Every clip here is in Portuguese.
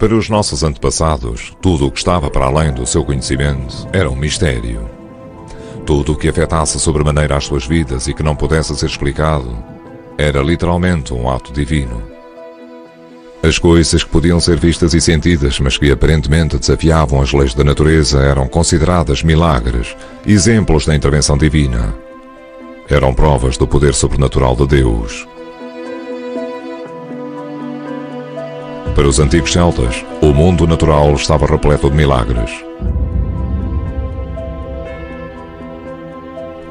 Para os nossos antepassados, tudo o que estava para além do seu conhecimento era um mistério. Tudo o que afetasse sobremaneira as suas vidas e que não pudesse ser explicado era literalmente um ato divino. As coisas que podiam ser vistas e sentidas, mas que aparentemente desafiavam as leis da natureza, eram consideradas milagres, exemplos da intervenção divina. Eram provas do poder sobrenatural de Deus. Para os antigos celtas, o mundo natural estava repleto de milagres.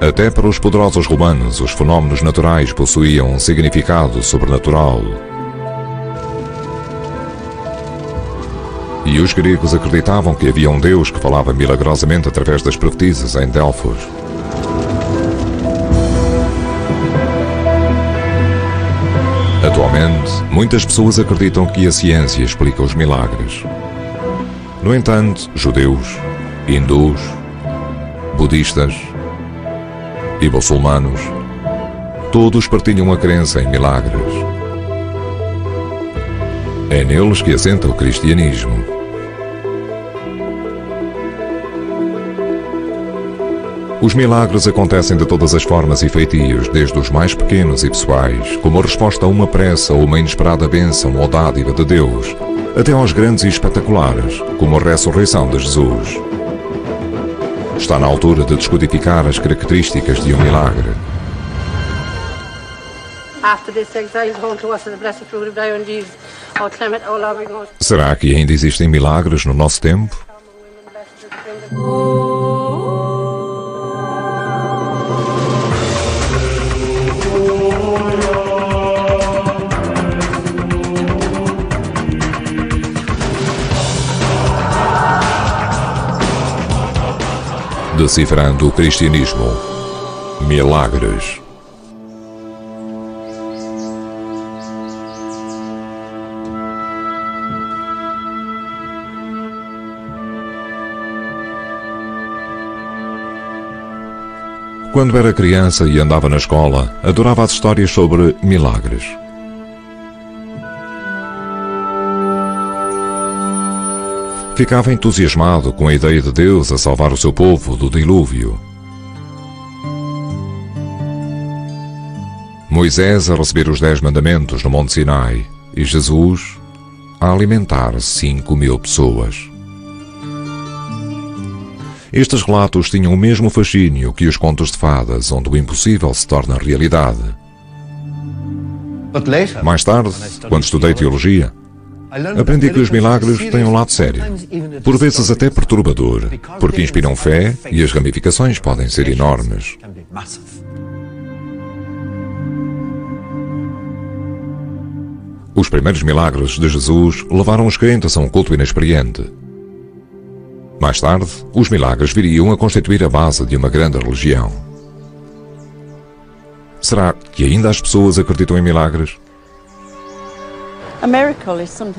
Até para os poderosos romanos, os fenómenos naturais possuíam um significado sobrenatural. E os gregos acreditavam que havia um Deus que falava milagrosamente através das profecias em Delfos. Atualmente, muitas pessoas acreditam que a ciência explica os milagres. No entanto, judeus, hindus, budistas e muçulmanos, todos partilham a crença em milagres. É neles que assenta o cristianismo. Os milagres acontecem de todas as formas e feitios, desde os mais pequenos e pessoais, como a resposta a uma pressa ou uma inesperada bênção ou dádiva de Deus, até aos grandes e espetaculares, como a ressurreição de Jesus. Está na altura de descodificar as características de um milagre. Será que ainda existem milagres no nosso tempo? Decifrando o cristianismo. Milagres. Quando era criança e andava na escola, adorava as histórias sobre milagres. Ficava entusiasmado com a ideia de Deus a salvar o seu povo do dilúvio. Moisés a receber os 10 mandamentos no Monte Sinai e Jesus a alimentar 5.000 pessoas. Estes relatos tinham o mesmo fascínio que os contos de fadas, onde o impossível se torna realidade. Mais tarde, quando estudei teologia, aprendi que os milagres têm um lado sério, por vezes até perturbador, porque inspiram fé e as ramificações podem ser enormes. Os primeiros milagres de Jesus levaram os crentes a um culto inexperiente. Mais tarde, os milagres viriam a constituir a base de uma grande religião. Será que ainda as pessoas acreditam em milagres?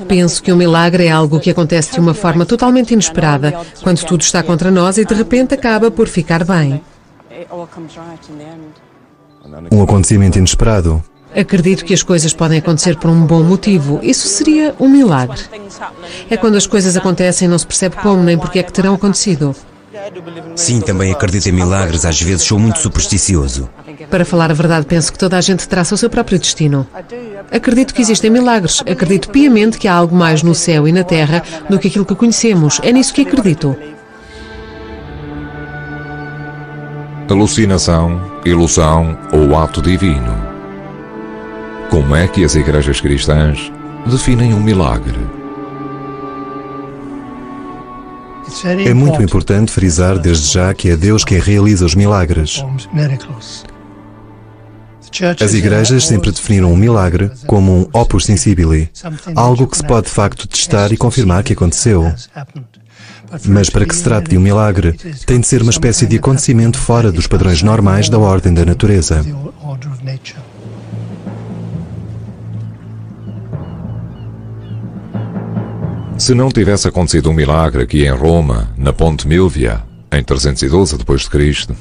Penso que um milagre é algo que acontece de uma forma totalmente inesperada, quando tudo está contra nós e de repente acaba por ficar bem. Um acontecimento inesperado. Acredito que as coisas podem acontecer por um bom motivo. Isso seria um milagre. É quando as coisas acontecem e não se percebe como nem porque é que terão acontecido. Sim, também acredito em milagres. Às vezes sou muito supersticioso. Para falar a verdade, penso que toda a gente traça o seu próprio destino. Acredito que existem milagres. Acredito piamente que há algo mais no céu e na terra do que aquilo que conhecemos. É nisso que acredito. Alucinação, ilusão ou ato divino? Como é que as igrejas cristãs definem um milagre? É muito importante frisar desde já que é Deus quem realiza os milagres. As igrejas sempre definiram um milagre como um opus sensibili, algo que se pode de facto testar e confirmar que aconteceu. Mas para que se trate de um milagre, tem de ser uma espécie de acontecimento fora dos padrões normais da ordem da natureza. Se não tivesse acontecido um milagre aqui em Roma, na Ponte Milvia, em 312 d.C.,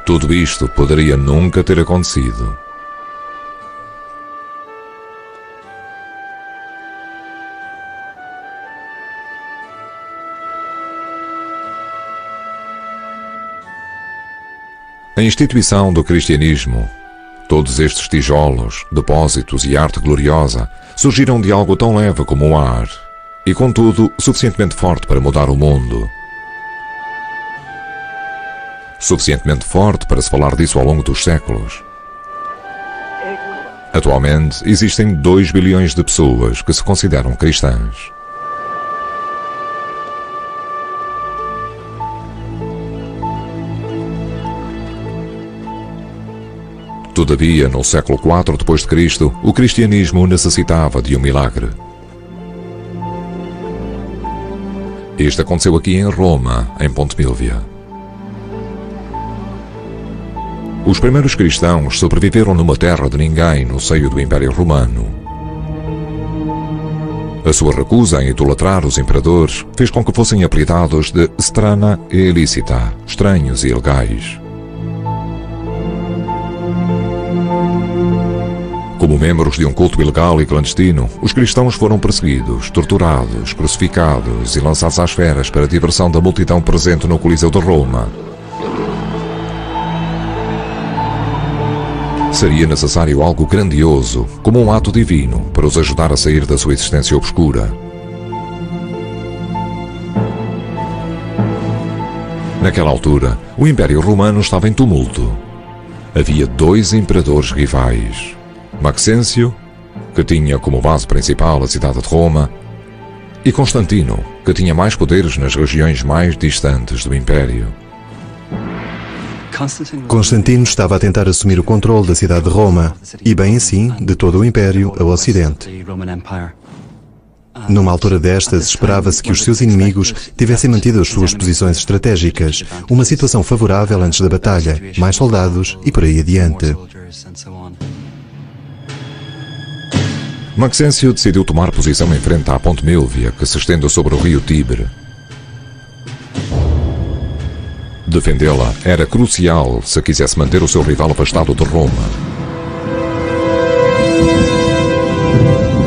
tudo isto poderia nunca ter acontecido. A instituição do cristianismo, todos estes tijolos, depósitos e arte gloriosa, surgiram de algo tão leve como o ar, e contudo suficientemente forte para mudar o mundo. Suficientemente forte para se falar disso ao longo dos séculos. Atualmente existem 2 bilhões de pessoas que se consideram cristãs. Todavia, no século IV d.C., o cristianismo necessitava de um milagre. Este aconteceu aqui em Roma, em Ponte Milvia. Os primeiros cristãos sobreviveram numa terra de ninguém no seio do Império Romano. A sua recusa em idolatrar os imperadores fez com que fossem apelidados de strana e illicita, estranhos e ilegais. Como membros de um culto ilegal e clandestino, os cristãos foram perseguidos, torturados, crucificados e lançados às feras para a diversão da multidão presente no Coliseu de Roma. Seria necessário algo grandioso, como um ato divino, para os ajudar a sair da sua existência obscura. Naquela altura, o Império Romano estava em tumulto. Havia 2 imperadores rivais. Maxêncio, que tinha como base principal a cidade de Roma, e Constantino, que tinha mais poderes nas regiões mais distantes do Império. Constantino estava a tentar assumir o controle da cidade de Roma, e bem assim, de todo o Império ao Ocidente. Numa altura destas, esperava-se que os seus inimigos tivessem mantido as suas posições estratégicas, uma situação favorável antes da batalha, mais soldados e por aí adiante. Maxêncio decidiu tomar posição em frente à Ponte Milvia, que se estende sobre o rio Tibre. Defendê-la era crucial se quisesse manter o seu rival afastado de Roma.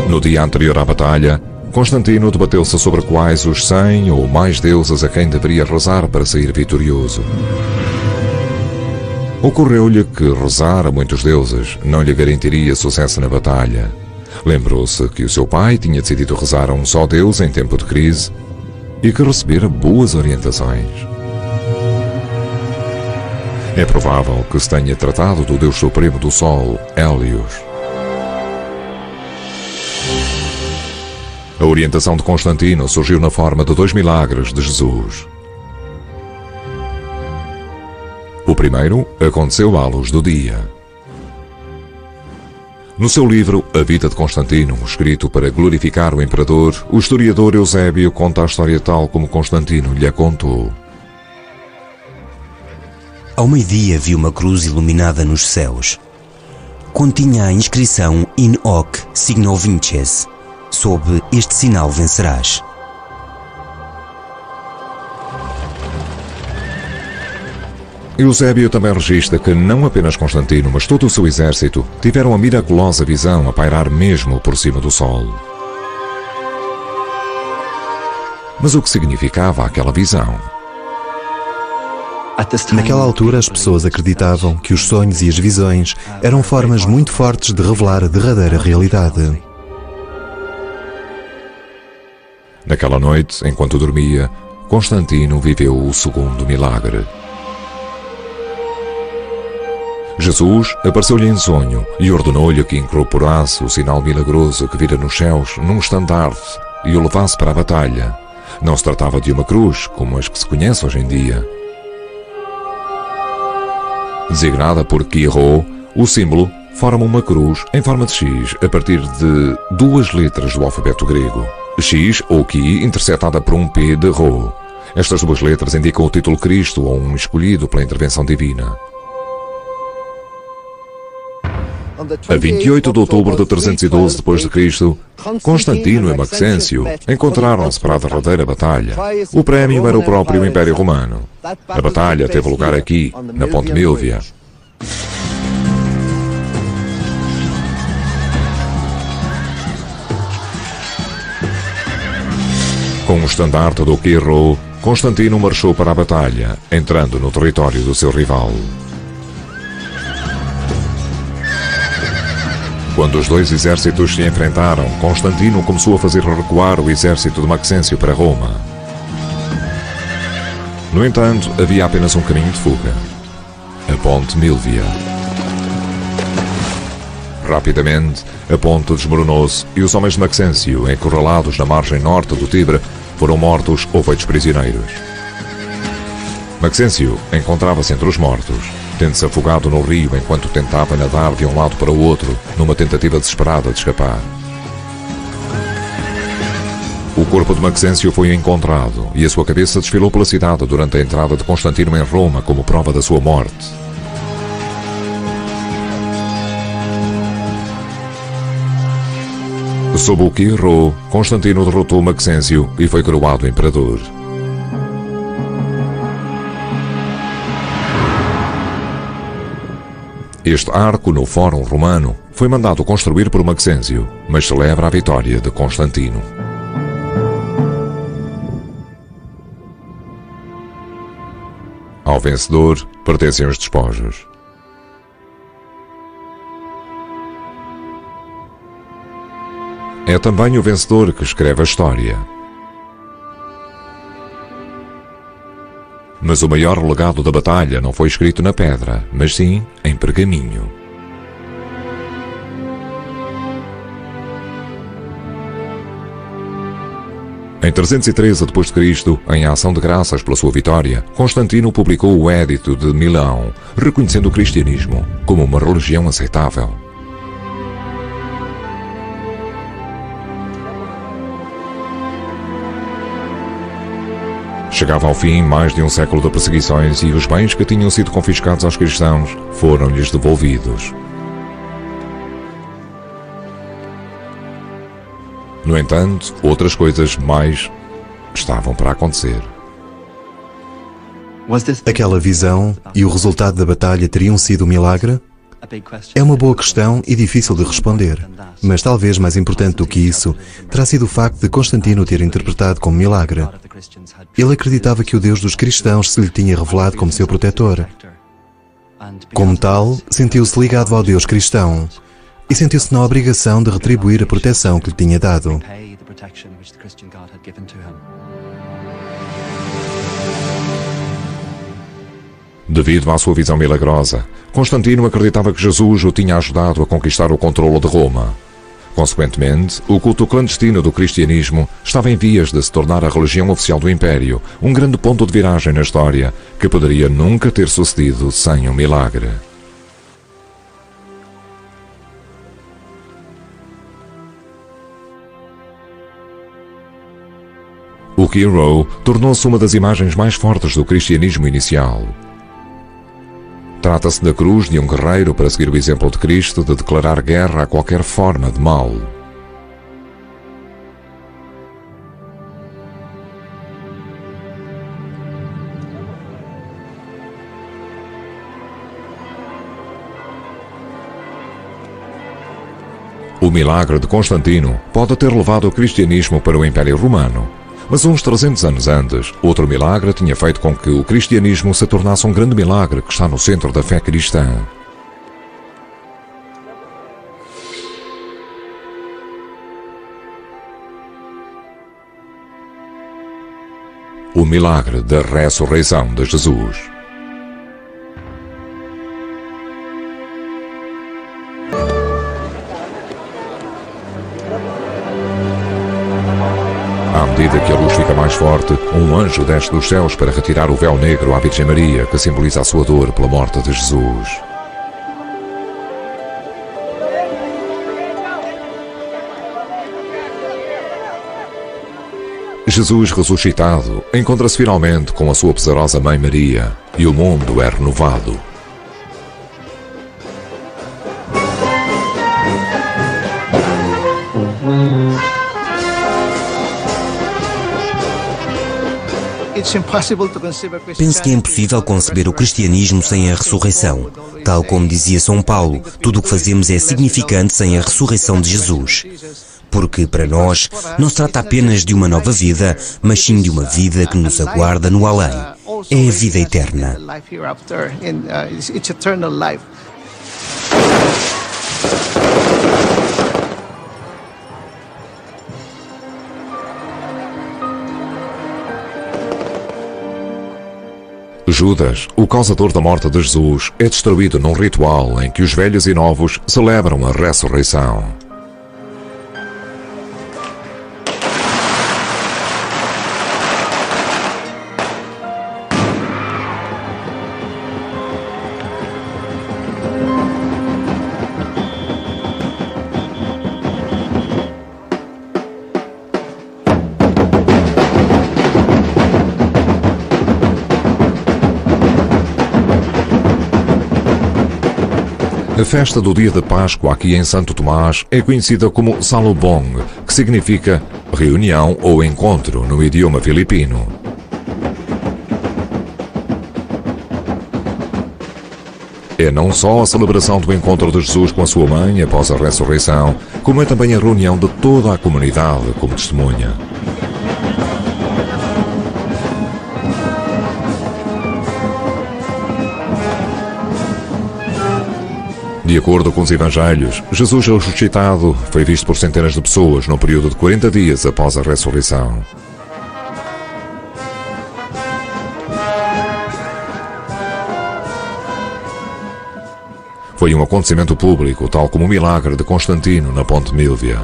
No dia anterior à batalha, Constantino debateu-se sobre quais os 100 ou mais deuses a quem deveria rezar para sair vitorioso. Ocorreu-lhe que rezar a muitos deuses não lhe garantiria sucesso na batalha. Lembrou-se que o seu pai tinha decidido rezar a um só Deus em tempo de crise e que recebera boas orientações. É provável que se tenha tratado do Deus Supremo do Sol, Hélios. A orientação de Constantino surgiu na forma de 2 milagres de Jesus. O primeiro aconteceu à luz do dia. No seu livro A Vida de Constantino, escrito para glorificar o imperador, o historiador Eusébio conta a história tal como Constantino lhe a contou. Ao meio-dia vi uma cruz iluminada nos céus. Continha a inscrição In hoc signo vinces. Sob este sinal vencerás. Eusébio também registra que não apenas Constantino, mas todo o seu exército tiveram a miraculosa visão a pairar mesmo por cima do sol. Mas o que significava aquela visão? Naquela altura, as pessoas acreditavam que os sonhos e as visões eram formas muito fortes de revelar a derradeira realidade. Naquela noite, enquanto dormia, Constantino viveu o segundo milagre. Jesus apareceu-lhe em sonho e ordenou-lhe que incorporasse o sinal milagroso que vira nos céus num estandarte e o levasse para a batalha. Não se tratava de uma cruz, como as que se conhece hoje em dia. Designada por Chi-Rho, o símbolo forma uma cruz em forma de X a partir de 2 letras do alfabeto grego. X ou Chi intersetada por um P de Rho. Estas 2 letras indicam o título Cristo ou um escolhido pela intervenção divina. A 28 de outubro de 312 d.C., Constantino e Maxêncio encontraram-se para a derradeira batalha. O prémio era o próprio Império Romano. A batalha teve lugar aqui, na Ponte Milvia. Com o estandarte do Chi-Rho, Constantino marchou para a batalha, entrando no território do seu rival. Quando os dois exércitos se enfrentaram, Constantino começou a fazer recuar o exército de Maxêncio para Roma. No entanto, havia apenas um caminho de fuga: a ponte Milvia. Rapidamente, a ponte desmoronou-se e os homens de Maxêncio, encurralados na margem norte do Tibre, foram mortos ou feitos prisioneiros. Maxêncio encontrava-se entre os mortos, tendo-se afogado no rio enquanto tentava nadar de um lado para o outro, numa tentativa desesperada de escapar. O corpo de Maxêncio foi encontrado e a sua cabeça desfilou pela cidade durante a entrada de Constantino em Roma como prova da sua morte. Sob o Quirro, Constantino derrotou Maxêncio e foi coroado imperador. Este arco no Fórum Romano foi mandado construir por Maxêncio, mas celebra a vitória de Constantino. Ao vencedor pertencem os despojos. É também o vencedor que escreve a história. Mas o maior legado da batalha não foi escrito na pedra, mas sim em pergaminho. Em 313 d.C., em ação de graças pela sua vitória, Constantino publicou o Édito de Milão, reconhecendo o cristianismo como uma religião aceitável. Chegava ao fim mais de um século de perseguições e os bens que tinham sido confiscados aos cristãos foram-lhes devolvidos. No entanto, outras coisas mais estavam para acontecer. Aquela visão e o resultado da batalha teriam sido um milagre? É uma boa questão e difícil de responder, mas talvez mais importante do que isso terá sido o facto de Constantino ter interpretado como milagre. Ele acreditava que o Deus dos cristãos se lhe tinha revelado como seu protetor. Como tal, sentiu-se ligado ao Deus cristão e sentiu-se na obrigação de retribuir a proteção que lhe tinha dado. Devido à sua visão milagrosa, Constantino acreditava que Jesus o tinha ajudado a conquistar o controlo de Roma. Consequentemente, o culto clandestino do cristianismo estava em vias de se tornar a religião oficial do Império, um grande ponto de viragem na história que poderia nunca ter sucedido sem um milagre. O Quirro tornou-se uma das imagens mais fortes do cristianismo inicial. Trata-se da cruz de um guerreiro para seguir o exemplo de Cristo de declarar guerra a qualquer forma de mal. O milagre de Constantino pode ter levado o cristianismo para o Império Romano. Mas uns 300 anos antes, outro milagre tinha feito com que o cristianismo se tornasse um grande milagre que está no centro da fé cristã. O milagre da ressurreição de Jesus. À medida que a luz fica mais forte, um anjo desce dos céus para retirar o véu negro à Virgem Maria, que simboliza a sua dor pela morte de Jesus. Jesus ressuscitado encontra-se finalmente com a sua pesarosa Mãe Maria e o mundo é renovado. Penso que é impossível conceber o cristianismo sem a ressurreição. Tal como dizia São Paulo, tudo o que fazemos é significante sem a ressurreição de Jesus. Porque, para nós, não se trata apenas de uma nova vida, mas sim de uma vida que nos aguarda no além. É a vida eterna. Judas, o causador da morte de Jesus, é destruído num ritual em que os velhos e novos celebram a ressurreição. A festa do dia de Páscoa aqui em Santo Tomás é conhecida como Salubong, que significa reunião ou encontro no idioma filipino. É não só a celebração do encontro de Jesus com a sua mãe após a ressurreição, como é também a reunião de toda a comunidade como testemunha. De acordo com os Evangelhos, Jesus ressuscitado foi visto por centenas de pessoas no período de 40 dias após a ressurreição. Foi um acontecimento público, tal como o milagre de Constantino na Ponte Milvia.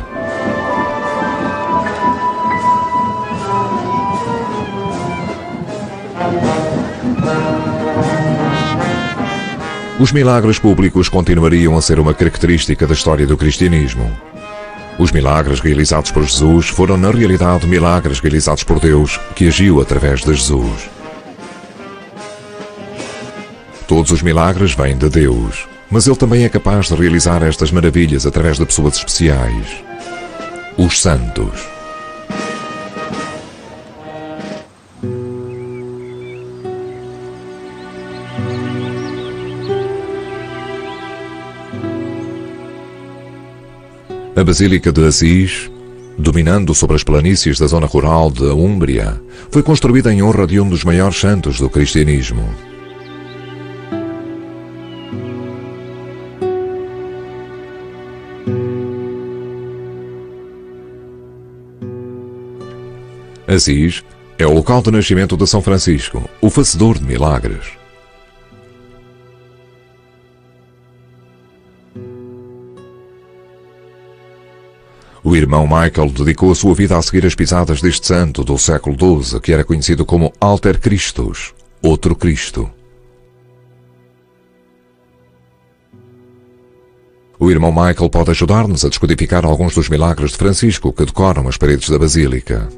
Os milagres públicos continuariam a ser uma característica da história do cristianismo. Os milagres realizados por Jesus foram, na realidade, milagres realizados por Deus, que agiu através de Jesus. Todos os milagres vêm de Deus, mas Ele também é capaz de realizar estas maravilhas através de pessoas especiais, os santos. A Basílica de Assis, dominando sobre as planícies da zona rural da Úmbria, foi construída em honra de um dos maiores santos do cristianismo. Assis é o local de nascimento de São Francisco, o fazedor de milagres. O irmão Michael dedicou a sua vida a seguir as pisadas deste santo do século XII, que era conhecido como Alter Christus, outro Cristo. O irmão Michael pode ajudar-nos a descodificar alguns dos milagres de Francisco que decoram as paredes da Basílica.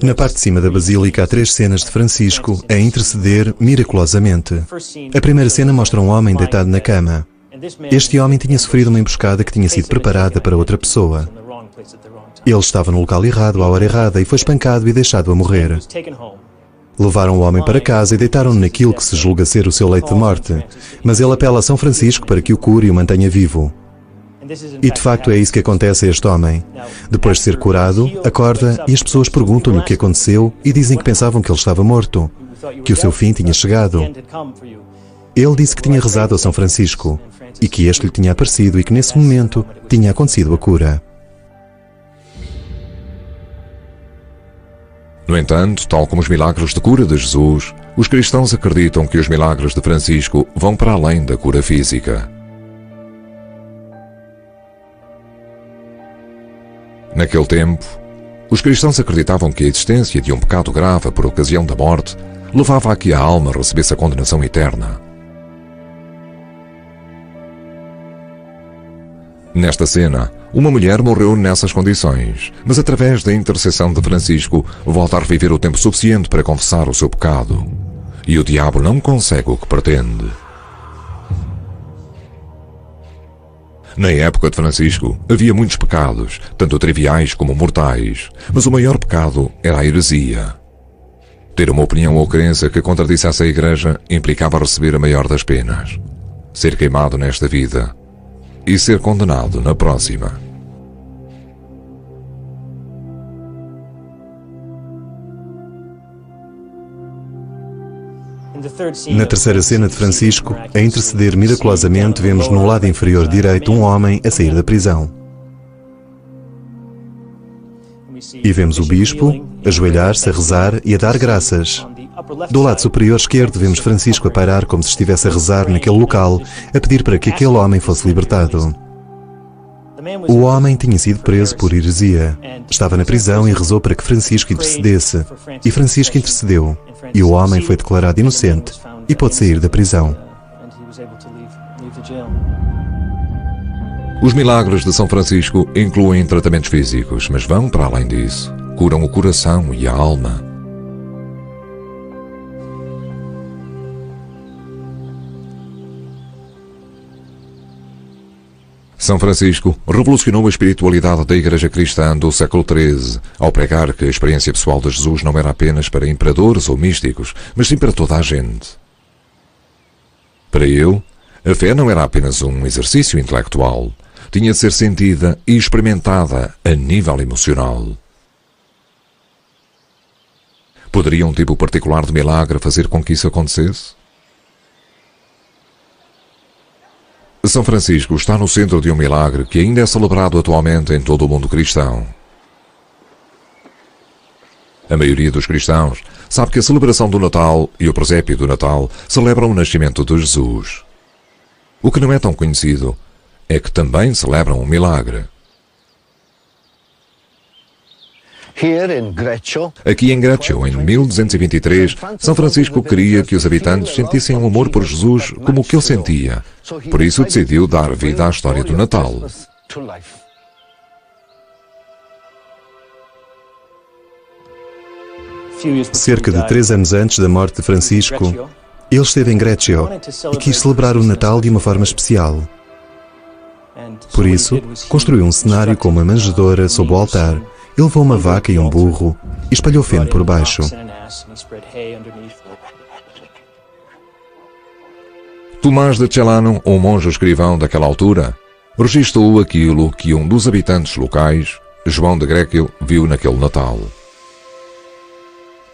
Na parte de cima da Basílica há 3 cenas de Francisco a interceder miraculosamente. A primeira cena mostra um homem deitado na cama. Este homem tinha sofrido uma emboscada que tinha sido preparada para outra pessoa. Ele estava no local errado, à hora errada, e foi espancado e deixado a morrer. Levaram o homem para casa e deitaram-no naquilo que se julga ser o seu leito de morte, mas ele apela a São Francisco para que o cure e o mantenha vivo. E de facto é isso que acontece a este homem. Depois de ser curado, acorda e as pessoas perguntam-lhe o que aconteceu e dizem que pensavam que ele estava morto, que o seu fim tinha chegado. Ele disse que tinha rezado a São Francisco e que este lhe tinha aparecido e que nesse momento tinha acontecido a cura. No entanto, tal como os milagres de cura de Jesus, os cristãos acreditam que os milagres de Francisco vão para além da cura física. Naquele tempo, os cristãos acreditavam que a existência de um pecado grave por ocasião da morte levava a que a alma recebesse a condenação eterna. Nesta cena, uma mulher morreu nessas condições, mas através da intercessão de Francisco volta a reviver o tempo suficiente para confessar o seu pecado. E o diabo não consegue o que pretende. Na época de Francisco, havia muitos pecados, tanto triviais como mortais, mas o maior pecado era a heresia. Ter uma opinião ou crença que contradissesse a Igreja implicava receber a maior das penas: ser queimado nesta vida e ser condenado na próxima. Na terceira cena de Francisco, a interceder miraculosamente, vemos no lado inferior direito um homem a sair da prisão. E vemos o bispo ajoelhar-se a rezar e a dar graças. Do lado superior esquerdo vemos Francisco a parar como se estivesse a rezar naquele local, a pedir para que aquele homem fosse libertado. O homem tinha sido preso por heresia. Estava na prisão e rezou para que Francisco intercedesse. E Francisco intercedeu. E o homem foi declarado inocente e pôde sair da prisão. Os milagres de São Francisco incluem tratamentos físicos, mas vão para além disso. Curam o coração e a alma. São Francisco revolucionou a espiritualidade da Igreja Cristã do século XIII, ao pregar que a experiência pessoal de Jesus não era apenas para imperadores ou místicos, mas sim para toda a gente. Para ele, a fé não era apenas um exercício intelectual, tinha de ser sentida e experimentada a nível emocional. Poderia um tipo particular de milagre fazer com que isso acontecesse? São Francisco está no centro de um milagre que ainda é celebrado atualmente em todo o mundo cristão. A maioria dos cristãos sabe que a celebração do Natal e o presépio do Natal celebram o nascimento de Jesus. O que não é tão conhecido é que também celebram um milagre. Aqui em Greccio, em 1223, São Francisco queria que os habitantes sentissem um amor por Jesus como o que ele sentia. Por isso decidiu dar vida à história do Natal. Cerca de 3 anos antes da morte de Francisco, ele esteve em Greccio e quis celebrar o Natal de uma forma especial. Por isso, construiu um cenário com uma manjedoura sob o altar. Ele levou uma vaca e um burro e espalhou feno por baixo. Tomás de Celano, um monge escrivão daquela altura, registou aquilo que um dos habitantes locais, João de Greccio, viu naquele Natal.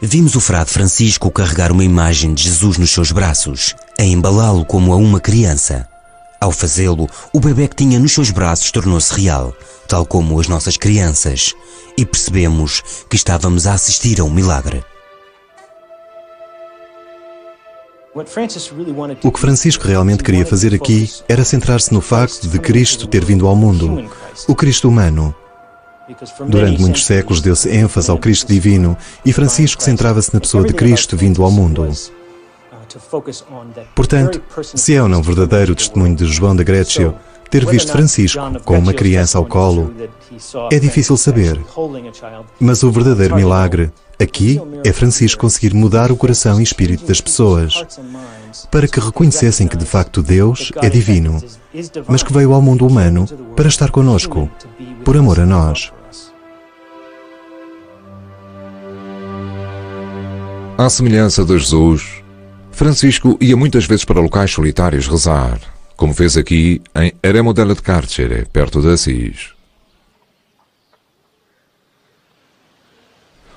Vimos o frade Francisco carregar uma imagem de Jesus nos seus braços, a embalá-lo como a uma criança. Ao fazê-lo, o bebê que tinha nos seus braços tornou-se real, tal como as nossas crianças, e percebemos que estávamos a assistir a um milagre. O que Francisco realmente queria fazer aqui era centrar-se no facto de Cristo ter vindo ao mundo, o Cristo humano. Durante muitos séculos deu-se ênfase ao Cristo divino e Francisco centrava-se na pessoa de Cristo vindo ao mundo. Portanto, se é ou não verdadeiro o testemunho de João de Greccio ter visto Francisco com uma criança ao colo, é difícil saber. Mas o verdadeiro milagre aqui é Francisco conseguir mudar o coração e espírito das pessoas, para que reconhecessem que de facto Deus é divino, mas que veio ao mundo humano para estar conosco, por amor a nós. À semelhança de Jesus, Francisco ia muitas vezes para locais solitários rezar, como fez aqui em Eremo delle Carcere, perto de Assis.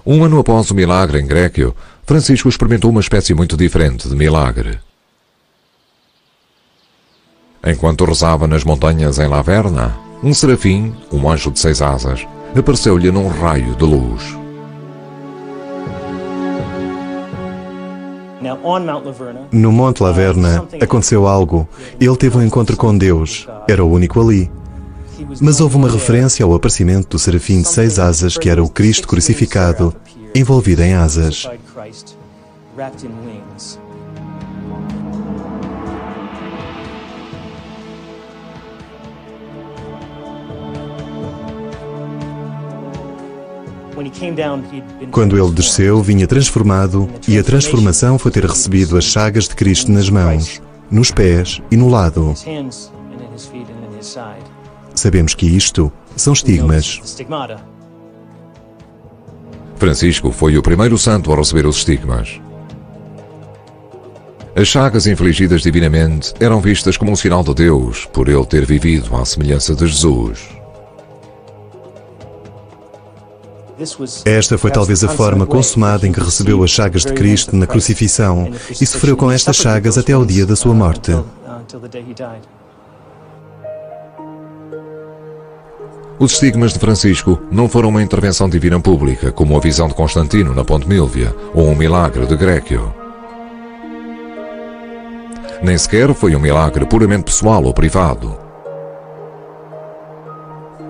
Um ano após o milagre em Greccio, Francisco experimentou uma espécie muito diferente de milagre. Enquanto rezava nas montanhas em Laverna, um serafim, um anjo de 6 asas, apareceu-lhe num raio de luz. No Monte Laverna aconteceu algo. Ele teve um encontro com Deus. Era o único ali. Mas houve uma referência ao aparecimento do serafim de 6 asas, que era o Cristo crucificado, envolvido em asas. Quando ele desceu, vinha transformado, e a transformação foi ter recebido as chagas de Cristo nas mãos, nos pés e no lado. Sabemos que isto são estigmas. Francisco foi o primeiro santo a receber os estigmas. As chagas infligidas divinamente eram vistas como um sinal de Deus, por ele ter vivido à semelhança de Jesus. Esta foi talvez a forma consumada em que recebeu as chagas de Cristo na crucifixão e sofreu com estas chagas até ao dia da sua morte. Os estigmas de Francisco não foram uma intervenção divina pública, como a visão de Constantino na Ponte Mílvia ou um milagre de Grécio. Nem sequer foi um milagre puramente pessoal ou privado.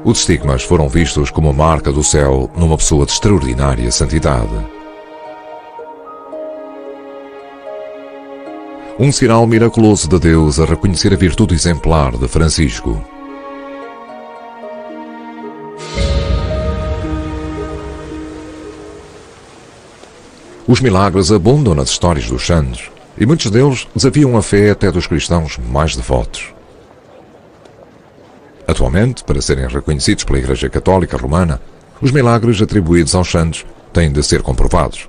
Os estigmas foram vistos como a marca do céu numa pessoa de extraordinária santidade. Um sinal miraculoso de Deus a reconhecer a virtude exemplar de Francisco. Os milagres abundam nas histórias dos santos, e muitos deles desafiam a fé até dos cristãos mais devotos. Atualmente, para serem reconhecidos pela Igreja Católica Romana, os milagres atribuídos aos santos têm de ser comprovados.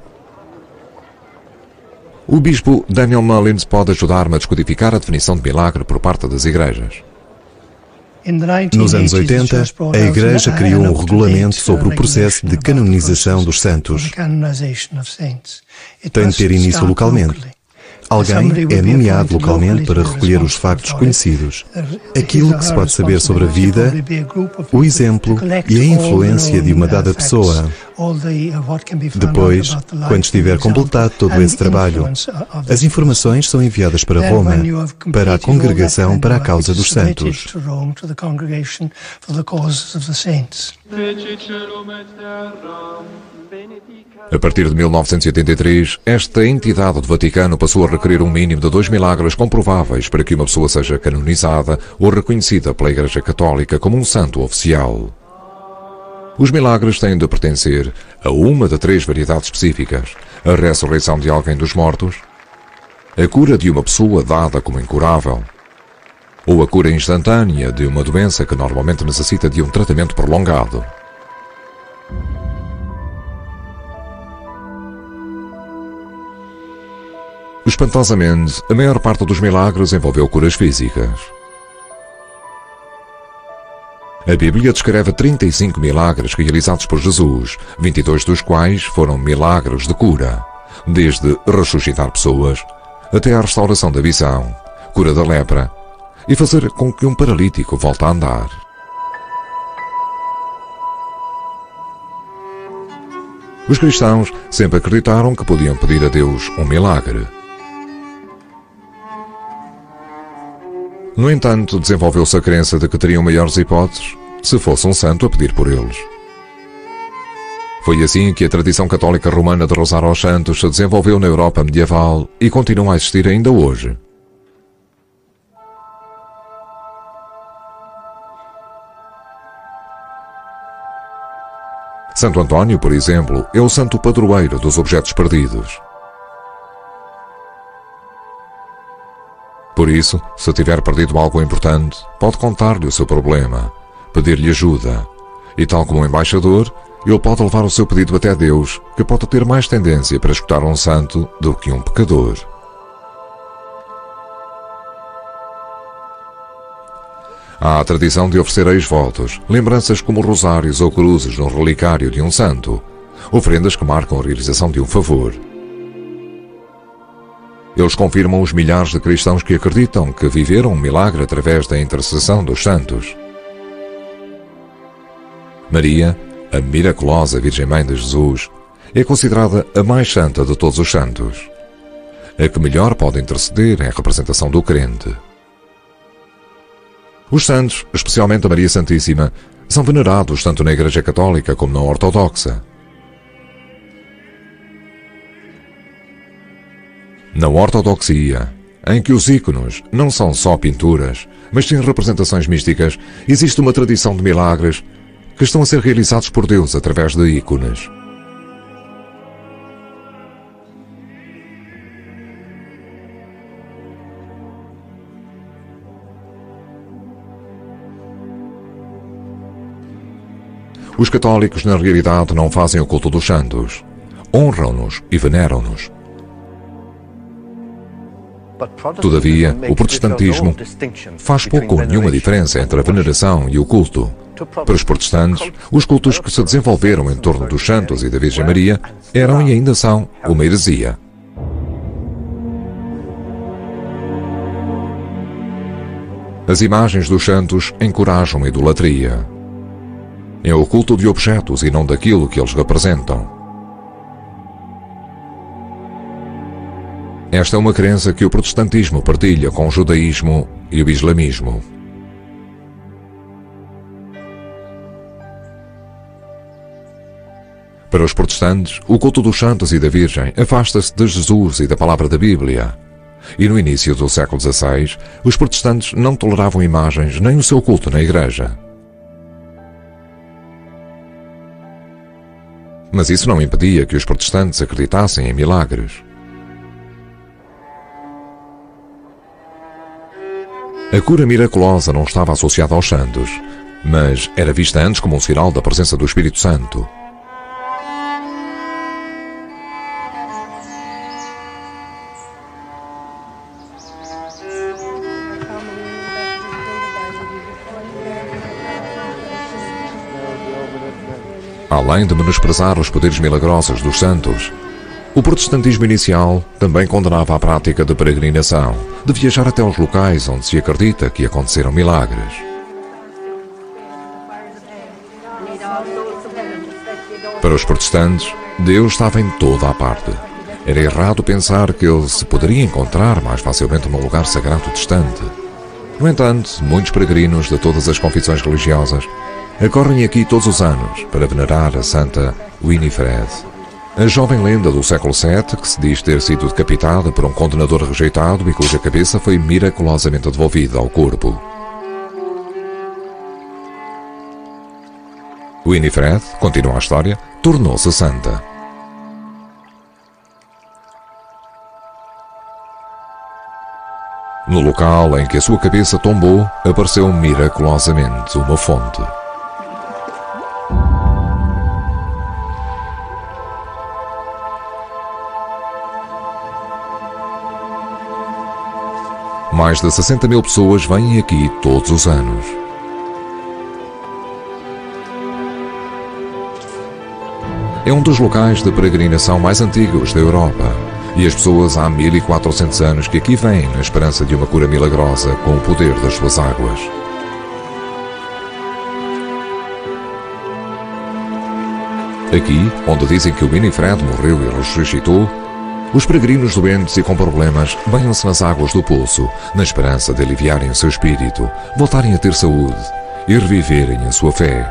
O bispo Daniel Mullins pode ajudar-me a descodificar a definição de milagre por parte das igrejas. Nos anos 80, a Igreja criou um regulamento sobre o processo de canonização dos santos. Tem de ter início localmente. Alguém é nomeado localmente para recolher os factos conhecidos, aquilo que se pode saber sobre a vida, o exemplo e a influência de uma dada pessoa. Depois, quando estiver completado todo esse trabalho, as informações são enviadas para Roma, para a Congregação para a Causa dos Santos. A partir de 1983, esta entidade do Vaticano passou a requerer um mínimo de 2 milagres comprováveis para que uma pessoa seja canonizada ou reconhecida pela Igreja Católica como um santo oficial. Os milagres têm de pertencer a uma de 3 variedades específicas: a ressurreição de alguém dos mortos, a cura de uma pessoa dada como incurável, ou a cura instantânea de uma doença que normalmente necessita de um tratamento prolongado. Espantosamente, a maior parte dos milagres envolveu curas físicas. A Bíblia descreve 35 milagres realizados por Jesus, 22 dos quais foram milagres de cura, desde ressuscitar pessoas até a restauração da visão, cura da lepra e fazer com que um paralítico volte a andar. Os cristãos sempre acreditaram que podiam pedir a Deus um milagre. No entanto, desenvolveu-se a crença de que teriam maiores hipóteses se fosse um santo a pedir por eles. Foi assim que a tradição católica romana de rezar aos santos se desenvolveu na Europa medieval e continua a existir ainda hoje. Santo António, por exemplo, é o santo padroeiro dos objetos perdidos. Por isso, se tiver perdido algo importante, pode contar-lhe o seu problema, pedir-lhe ajuda, e tal como um embaixador, ele pode levar o seu pedido até Deus, que pode ter mais tendência para escutar um santo do que um pecador. Há a tradição de oferecer ex-votos, lembranças como rosários ou cruzes no relicário de um santo, oferendas que marcam a realização de um favor. Eles confirmam os milhares de cristãos que acreditam que viveram um milagre através da intercessão dos santos. Maria, a miraculosa Virgem Mãe de Jesus, é considerada a mais santa de todos os santos, a que melhor pode interceder em representação do crente. Os santos, especialmente a Maria Santíssima, são venerados tanto na Igreja Católica como na Ortodoxa. Na ortodoxia, em que os ícones não são só pinturas, mas sim representações místicas, existe uma tradição de milagres que estão a ser realizados por Deus através de ícones. Os católicos, na realidade, não fazem o culto dos santos. Honram-nos e veneram-nos. Todavia, o protestantismo faz pouco ou nenhuma diferença entre a veneração e o culto. Para os protestantes, os cultos que se desenvolveram em torno dos santos e da Virgem Maria eram e ainda são uma heresia. As imagens dos santos encorajam a idolatria. É o culto de objetos e não daquilo que eles representam. Esta é uma crença que o protestantismo partilha com o judaísmo e o islamismo. Para os protestantes, o culto dos santos e da Virgem afasta-se de Jesus e da palavra da Bíblia. E no início do século XVI, os protestantes não toleravam imagens nem o seu culto na igreja. Mas isso não impedia que os protestantes acreditassem em milagres. A cura miraculosa não estava associada aos santos, mas era vista antes como um sinal da presença do Espírito Santo. Além de menosprezar os poderes milagrosos dos santos, o protestantismo inicial também condenava a prática de peregrinação, de viajar até aos locais onde se acredita que aconteceram milagres. Para os protestantes, Deus estava em toda a parte. Era errado pensar que ele se poderia encontrar mais facilmente num lugar sagrado distante. No entanto, muitos peregrinos de todas as confissões religiosas acorrem aqui todos os anos para venerar a Santa Winifred, a jovem lenda do século VII que se diz ter sido decapitada por um condenador rejeitado e cuja cabeça foi miraculosamente devolvida ao corpo. Winifred, continua a história, tornou-se santa. No local em que a sua cabeça tombou, apareceu miraculosamente uma fonte. Mais de 60 mil pessoas vêm aqui todos os anos. É um dos locais de peregrinação mais antigos da Europa, e as pessoas há 1400 anos que aqui vêm na esperança de uma cura milagrosa com o poder das suas águas. Aqui, onde dizem que o Winifred morreu e ressuscitou, os peregrinos doentes e com problemas banham-se nas águas do poço, na esperança de aliviarem o seu espírito, voltarem a ter saúde e reviverem a sua fé.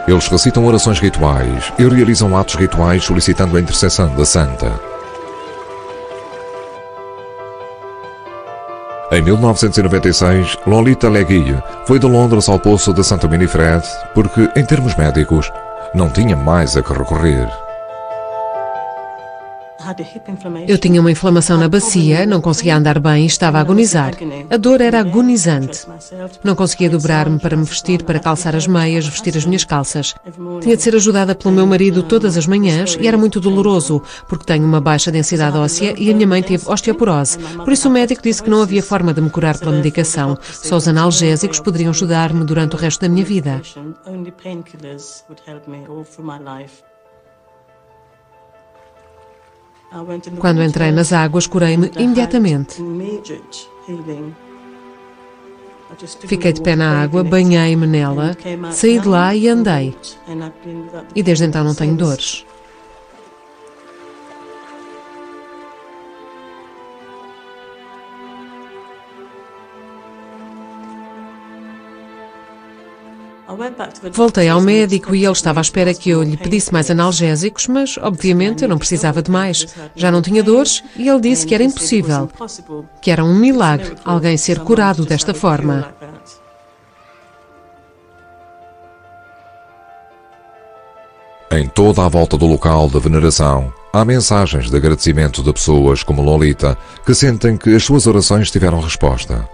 Eles recitam orações rituais e realizam atos rituais solicitando a intercessão da Santa. Em 1996, Lolita Legge foi de Londres ao poço da Santa Winifred porque, em termos médicos, não tinha mais a que recorrer. Eu tinha uma inflamação na bacia, não conseguia andar bem e estava a agonizar. A dor era agonizante. Não conseguia dobrar-me para me vestir, para calçar as meias, vestir as minhas calças. Tinha de ser ajudada pelo meu marido todas as manhãs e era muito doloroso, porque tenho uma baixa densidade óssea e a minha mãe teve osteoporose. Por isso o médico disse que não havia forma de me curar pela medicação. Só os analgésicos poderiam ajudar-me durante o resto da minha vida. Quando entrei nas águas, curei-me imediatamente. Fiquei de pé na água, banhei-me nela, saí de lá e andei. E desde então não tenho dores. Voltei ao médico e ele estava à espera que eu lhe pedisse mais analgésicos, mas, obviamente, eu não precisava de mais. Já não tinha dores e ele disse que era impossível, que era um milagre alguém ser curado desta forma. Em toda a volta do local de veneração, há mensagens de agradecimento de pessoas como Lolita que sentem que as suas orações tiveram resposta.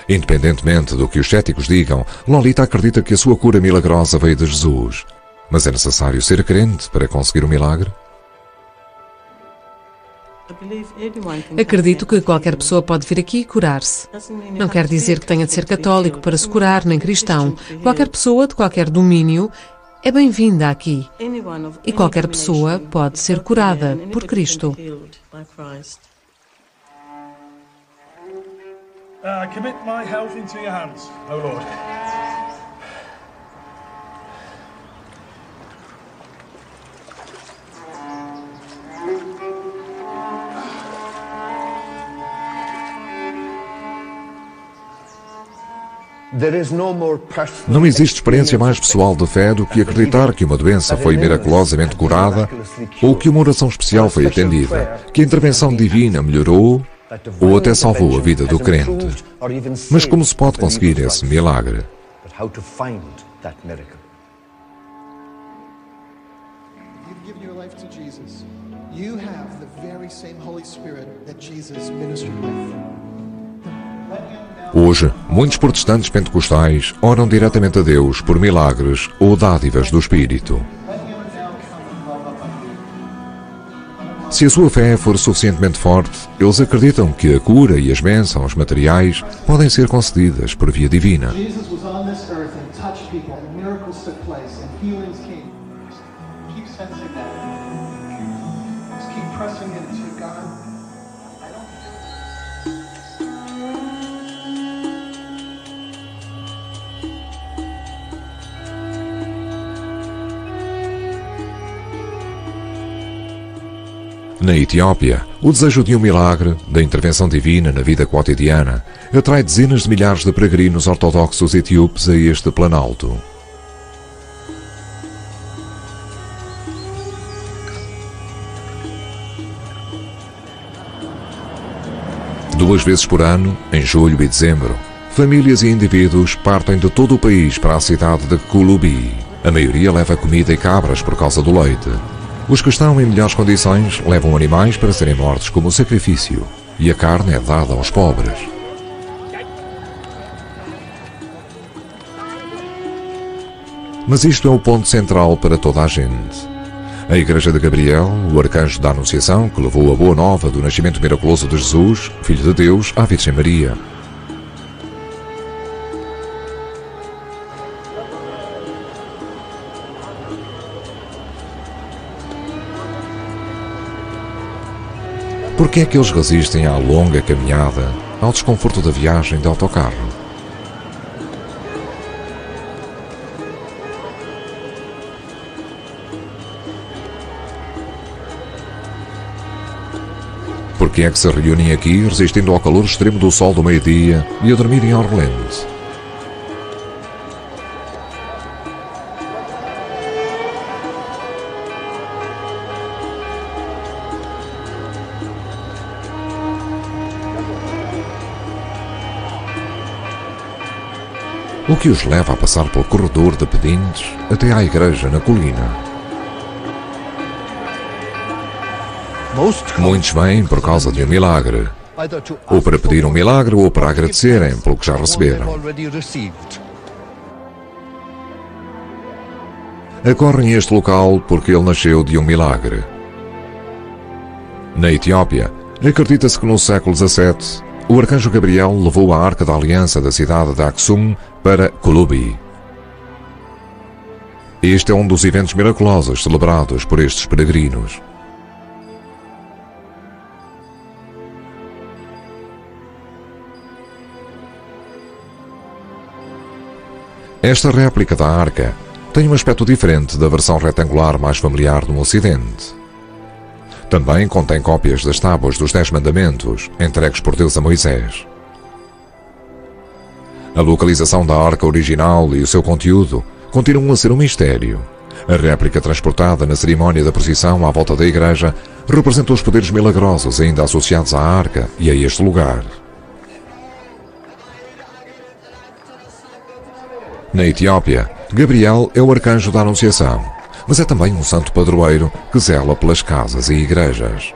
Independentemente do que os céticos digam, Lolita acredita que a sua cura milagrosa veio de Jesus. Mas é necessário ser crente para conseguir o milagre? Acredito que qualquer pessoa pode vir aqui e curar-se. Não quer dizer que tenha de ser católico para se curar, nem cristão. Qualquer pessoa de qualquer domínio é bem-vinda aqui. E qualquer pessoa pode ser curada por Cristo. Commit my health into your hands, O Lord. Não existe experiência mais pessoal de fé do que acreditar que uma doença foi miraculosamente curada ou que uma oração especial foi atendida, que a intervenção divina melhorou ou até salvou a vida do crente. Mas como se pode conseguir esse milagre? Hoje, muitos protestantes pentecostais oram diretamente a Deus por milagres ou dádivas do Espírito. Se a sua fé for suficientemente forte, eles acreditam que a cura e as bênçãos materiais podem ser concedidas por via divina. Na Etiópia, o desejo de um milagre, da intervenção divina na vida cotidiana, atrai dezenas de milhares de peregrinos ortodoxos etíopes a este planalto. Duas vezes por ano, em julho e dezembro, famílias e indivíduos partem de todo o país para a cidade de Kulubi. A maioria leva comida e cabras por causa do leite. Os que estão em melhores condições levam animais para serem mortos como sacrifício, e a carne é dada aos pobres. Mas isto é o ponto central para toda a gente. A Igreja de Gabriel, o arcanjo da Anunciação, que levou a boa nova do nascimento miraculoso de Jesus, Filho de Deus, à Virgem Maria. Por que é que eles resistem à longa caminhada, ao desconforto da viagem de autocarro? Por que é que se reúnem aqui resistindo ao calor extremo do sol do meio-dia e a dormirem ao relente? O que os leva a passar pelo corredor de pedintes até à igreja na colina? Muitos vêm por causa de um milagre, ou para pedir um milagre ou para agradecerem pelo que já receberam. Acorrem a este local porque ele nasceu de um milagre. Na Etiópia, acredita-se que no século XVII, o arcanjo Gabriel levou a Arca da Aliança da cidade de Aksum para Kulubi. Este é um dos eventos miraculosos celebrados por estes peregrinos. Esta réplica da Arca tem um aspecto diferente da versão retangular mais familiar no Ocidente. Também contém cópias das tábuas dos 10 mandamentos, entregues por Deus a Moisés. A localização da arca original e o seu conteúdo continuam a ser um mistério. A réplica transportada na cerimónia da procissão à volta da igreja representa os poderes milagrosos ainda associados à arca e a este lugar. Na Etiópia, Gabriel é o arcanjo da Anunciação, mas é também um santo padroeiro que zela pelas casas e igrejas.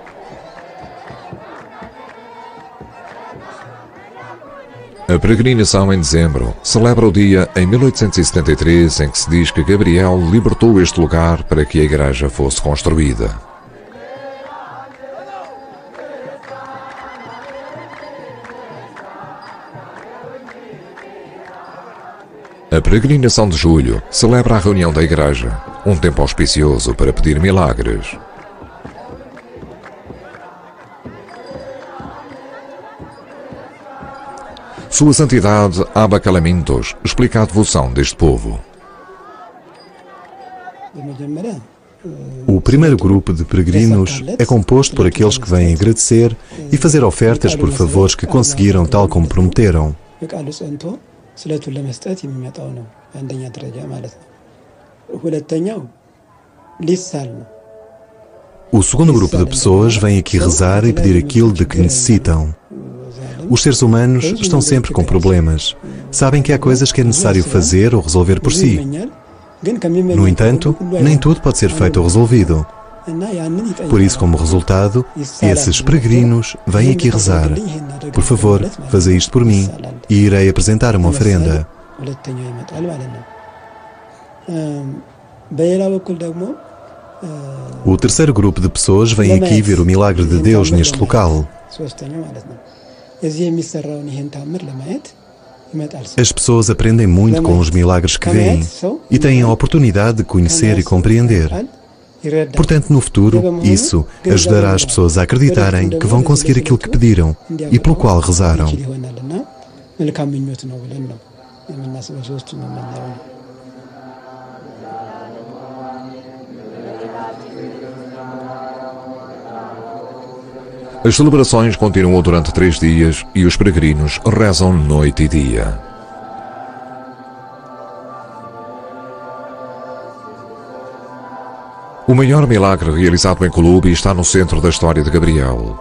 A peregrinação em dezembro celebra o dia em 1873 em que se diz que Gabriel libertou este lugar para que a igreja fosse construída. A peregrinação de julho celebra a reunião da igreja, um tempo auspicioso para pedir milagres. Sua Santidade Abba Calamentos explica a devoção deste povo. O primeiro grupo de peregrinos é composto por aqueles que vêm agradecer e fazer ofertas por favores que conseguiram tal como prometeram. O segundo grupo de pessoas vem aqui rezar e pedir aquilo de que necessitam. Os seres humanos estão sempre com problemas. Sabem que há coisas que é necessário fazer ou resolver por si. No entanto, nem tudo pode ser feito ou resolvido. Por isso, como resultado, esses peregrinos vêm aqui rezar. Por favor, faça isto por mim e irei apresentar uma oferenda. O terceiro grupo de pessoas vem aqui ver o milagre de Deus neste local. As pessoas aprendem muito com os milagres que veem e têm a oportunidade de conhecer e compreender. Portanto, no futuro, isso ajudará as pessoas a acreditarem que vão conseguir aquilo que pediram e pelo qual rezaram. As celebrações continuam durante 3 dias e os peregrinos rezam noite e dia. O maior milagre realizado em Colubi está no centro da história de Gabriel.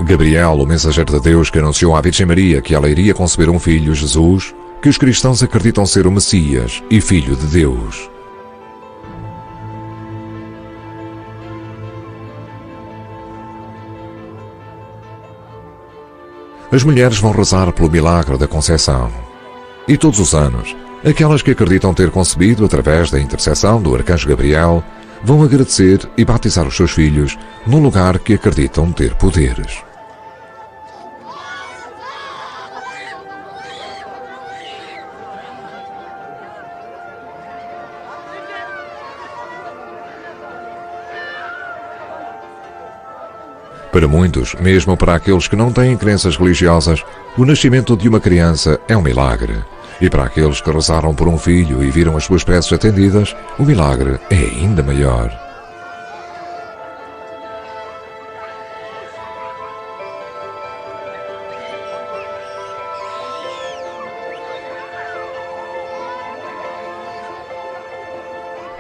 Gabriel, o mensageiro de Deus que anunciou à Virgem Maria que ela iria conceber um filho, Jesus, que os cristãos acreditam ser o Messias e Filho de Deus. As mulheres vão rezar pelo milagre da Conceição. E todos os anos, aquelas que acreditam ter concebido através da intercessão do Arcanjo Gabriel vão agradecer e batizar os seus filhos no lugar que acreditam ter poderes. Para muitos, mesmo para aqueles que não têm crenças religiosas, o nascimento de uma criança é um milagre. E para aqueles que rezaram por um filho e viram as suas preces atendidas, o milagre é ainda maior.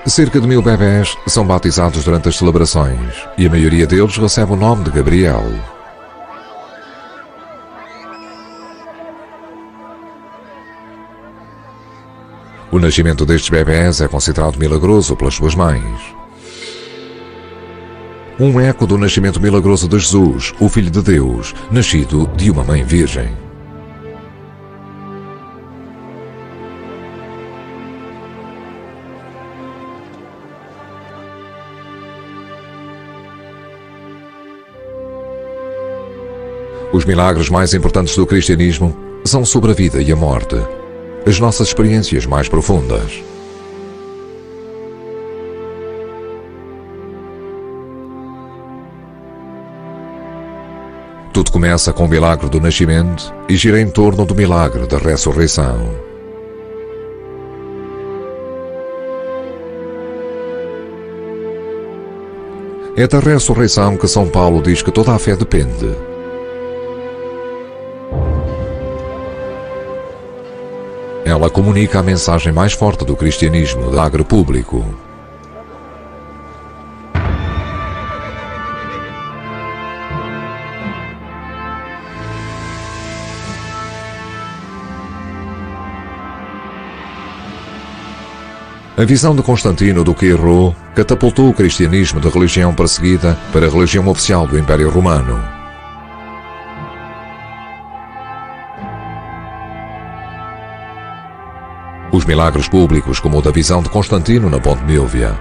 Cerca de 1000 bebés são batizados durante as celebrações e a maioria deles recebe o nome de Gabriel. O nascimento destes bebés é considerado milagroso pelas suas mães. Um eco do nascimento milagroso de Jesus, o Filho de Deus, nascido de uma mãe virgem. Os milagres mais importantes do cristianismo são sobre a vida e a morte, as nossas experiências mais profundas. Tudo começa com o milagre do nascimento e gira em torno do milagre da ressurreição. É da ressurreição que São Paulo diz que toda a fé depende. Ela comunica a mensagem mais forte do cristianismo, do milagre público. A visão de Constantino do que errou catapultou o cristianismo de religião perseguida para a religião oficial do Império Romano. Os milagres públicos, como o da visão de Constantino na Ponte Milvia,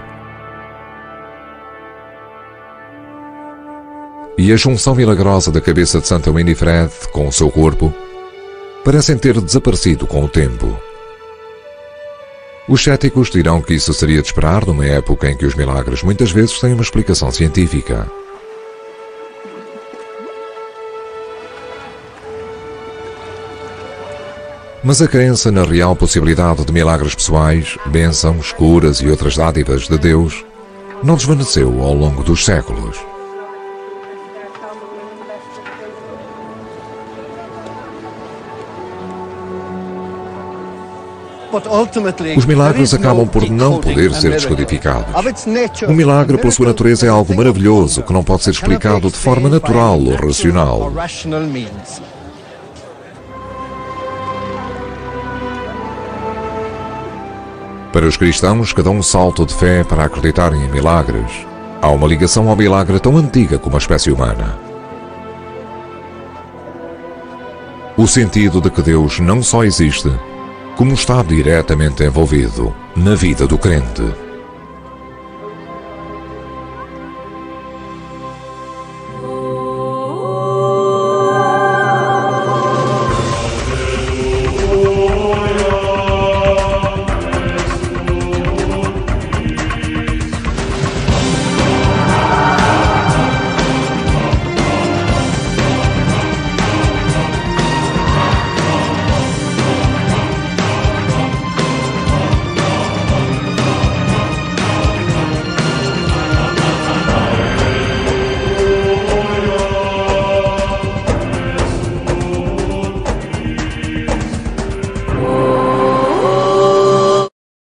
e a junção milagrosa da cabeça de Santa Winifred com o seu corpo, parecem ter desaparecido com o tempo. Os céticos dirão que isso seria de esperar numa época em que os milagres muitas vezes têm uma explicação científica. Mas a crença na real possibilidade de milagres pessoais, bênçãos, curas e outras dádivas de Deus não desvaneceu ao longo dos séculos. Os milagres acabam por não poder ser descodificados. Um milagre, por sua natureza, é algo maravilhoso que não pode ser explicado de forma natural ou racional. Para os cristãos que dão um salto de fé para acreditarem em milagres, há uma ligação ao milagre tão antiga como a espécie humana. O sentido de que Deus não só existe, como está diretamente envolvido na vida do crente.